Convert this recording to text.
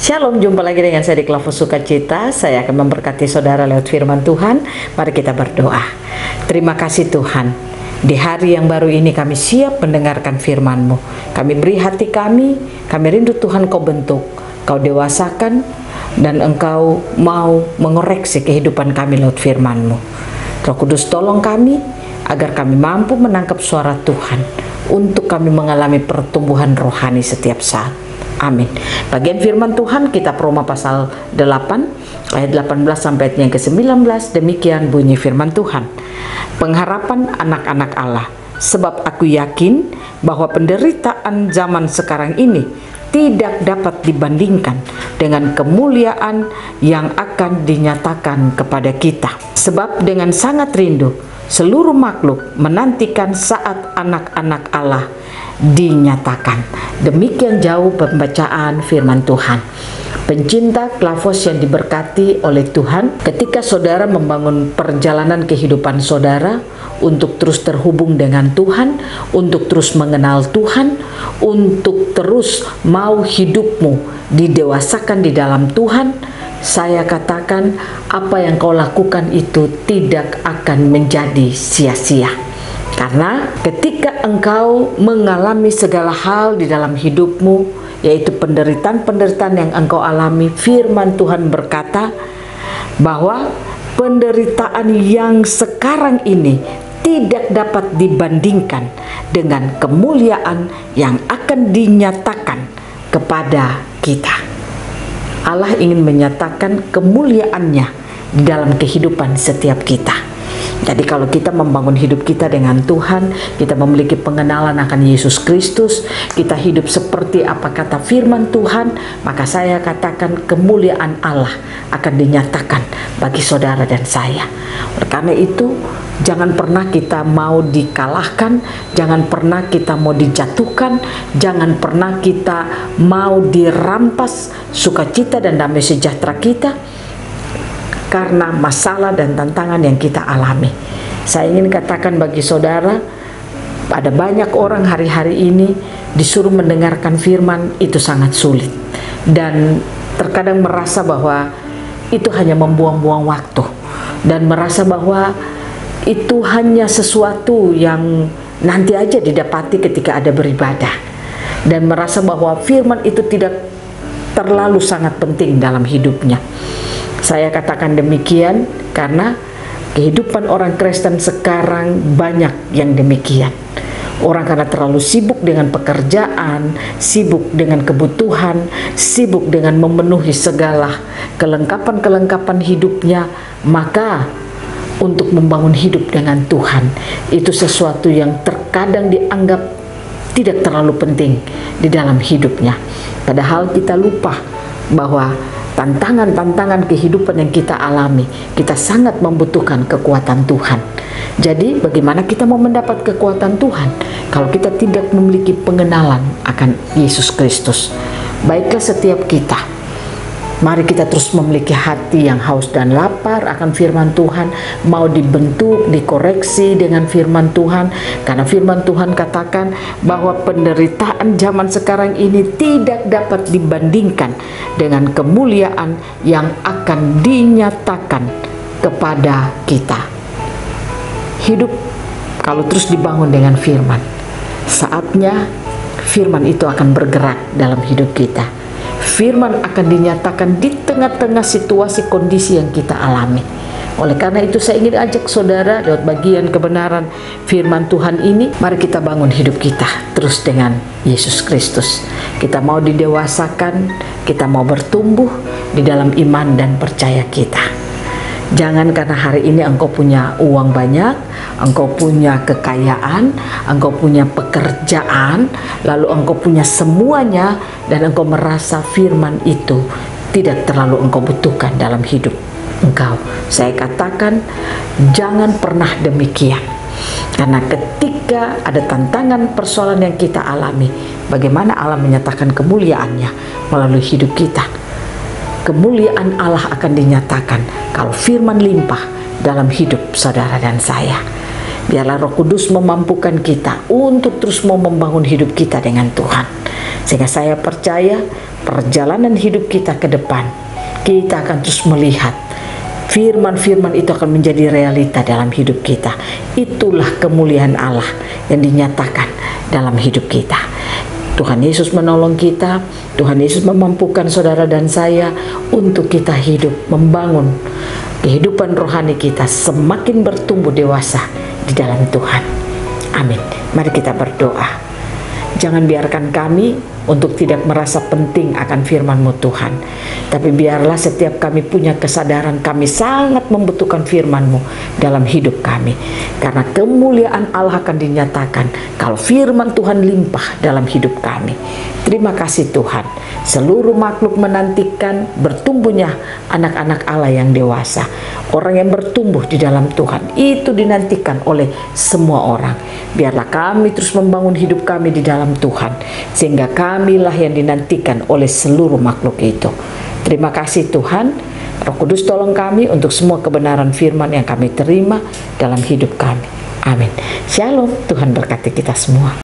Shalom, jumpa lagi dengan saya di Klavus Sukacita. Saya akan memberkati saudara lewat firman Tuhan. Mari kita berdoa. Terima kasih Tuhan, di hari yang baru ini kami siap mendengarkan firman-Mu. Kami beri hati kami rindu Tuhan Kau bentuk, Kau dewasakan, dan Engkau mau mengoreksi kehidupan kami lewat firman-Mu. Roh Kudus tolong kami, agar kami mampu menangkap suara Tuhan, untuk kami mengalami pertumbuhan rohani setiap saat. Amin. Bagian firman Tuhan kitab Roma pasal 8 ayat 18 sampai ayat yang ke-19. Demikian bunyi firman Tuhan. Pengharapan anak-anak Allah. Sebab aku yakin bahwa penderitaan zaman sekarang ini tidak dapat dibandingkan dengan kemuliaan yang akan dinyatakan kepada kita. Sebab dengan sangat rindu seluruh makhluk menantikan saat anak-anak Allah dinyatakan. Demikian jauh pembacaan firman Tuhan. Pencinta Klavus yang diberkati oleh Tuhan, ketika saudara membangun perjalanan kehidupan saudara untuk terus terhubung dengan Tuhan, untuk terus mengenal Tuhan, untuk terus mau hidupmu didewasakan di dalam Tuhan, saya katakan apa yang kau lakukan itu tidak akan menjadi sia-sia. Karena ketika engkau mengalami segala hal di dalam hidupmu, yaitu penderitaan-penderitaan yang engkau alami, firman Tuhan berkata bahwa penderitaan yang sekarang ini tidak dapat dibandingkan dengan kemuliaan yang akan dinyatakan kepada kita. Allah ingin menyatakan kemuliaannya di dalam kehidupan setiap kita. Jadi kalau kita membangun hidup kita dengan Tuhan, kita memiliki pengenalan akan Yesus Kristus, kita hidup seperti apa kata firman Tuhan, maka saya katakan kemuliaan Allah akan dinyatakan bagi saudara dan saya. Oleh karena itu, jangan pernah kita mau dikalahkan, jangan pernah kita mau dijatuhkan, jangan pernah kita mau dirampas sukacita dan damai sejahtera kita karena masalah dan tantangan yang kita alami. Saya ingin katakan bagi saudara, ada banyak orang hari-hari ini disuruh mendengarkan firman, itu sangat sulit, dan terkadang merasa bahwa itu hanya membuang-buang waktu, dan merasa bahwa itu hanya sesuatu yang nanti aja didapati ketika ada beribadah, dan merasa bahwa firman itu tidak terlalu sangat penting dalam hidupnya. Saya katakan demikian karena kehidupan orang Kristen sekarang banyak yang demikian. Orang karena terlalu sibuk dengan pekerjaan, sibuk dengan kebutuhan, sibuk dengan memenuhi segala kelengkapan-kelengkapan hidupnya, maka untuk membangun hidup dengan Tuhan itu sesuatu yang terkadang dianggap tidak terlalu penting di dalam hidupnya. Padahal kita lupa bahwa tantangan-tantangan kehidupan yang kita alami, kita sangat membutuhkan kekuatan Tuhan. Jadi bagaimana kita mau mendapat kekuatan Tuhan kalau kita tidak memiliki pengenalan akan Yesus Kristus? Baiklah setiap kita, mari kita terus memiliki hati yang haus dan lapar akan firman Tuhan, mau dibentuk, dikoreksi dengan firman Tuhan, karena firman Tuhan katakan bahwa penderitaan zaman sekarang ini tidak dapat dibandingkan dengan kemuliaan yang akan dinyatakan kepada kita. Hidup kalau terus dibangun dengan firman, saatnya firman itu akan bergerak dalam hidup kita. Firman akan dinyatakan di tengah-tengah situasi kondisi yang kita alami. Oleh karena itu saya ingin ajak saudara lewat bagian kebenaran firman Tuhan ini, mari kita bangun hidup kita terus dengan Yesus Kristus. Kita mau didewasakan, kita mau bertumbuh di dalam iman dan percaya kita. Jangan karena hari ini engkau punya uang banyak, engkau punya kekayaan, engkau punya pekerjaan, lalu engkau punya semuanya, dan engkau merasa firman itu tidak terlalu engkau butuhkan dalam hidup engkau. Saya katakan jangan pernah demikian. Karena ketika ada tantangan persoalan yang kita alami, bagaimana Allah menyatakan kemuliaannya melalui hidup kita. Kemuliaan Allah akan dinyatakan kalau firman limpah dalam hidup saudara dan saya. Biarlah Roh Kudus memampukan kita untuk terus mau membangun hidup kita dengan Tuhan. Sehingga saya percaya perjalanan hidup kita ke depan, kita akan terus melihat firman-firman itu akan menjadi realita dalam hidup kita. Itulah kemuliaan Allah yang dinyatakan dalam hidup kita. Tuhan Yesus menolong kita, Tuhan Yesus memampukan saudara dan saya untuk kita hidup, membangun kehidupan rohani kita semakin bertumbuh dewasa di dalam Tuhan. Amin. Mari kita berdoa. Jangan biarkan kami untuk tidak merasa penting akan firman-Mu Tuhan, tapi biarlah setiap kami punya kesadaran kami sangat membutuhkan firman-Mu dalam hidup kami, karena kemuliaan Allah akan dinyatakan kalau firman Tuhan limpah dalam hidup kami. Terima kasih Tuhan. Seluruh makhluk menantikan bertumbuhnya anak-anak Allah yang dewasa. Orang yang bertumbuh di dalam Tuhan itu dinantikan oleh semua orang. Biarlah kami terus membangun hidup kami di dalam Tuhan, sehingga kamilah yang dinantikan oleh seluruh makhluk itu. Terima kasih Tuhan. Roh Kudus tolong kami untuk semua kebenaran firman yang kami terima dalam hidup kami. Amin. Shalom. Tuhan berkati kita semua.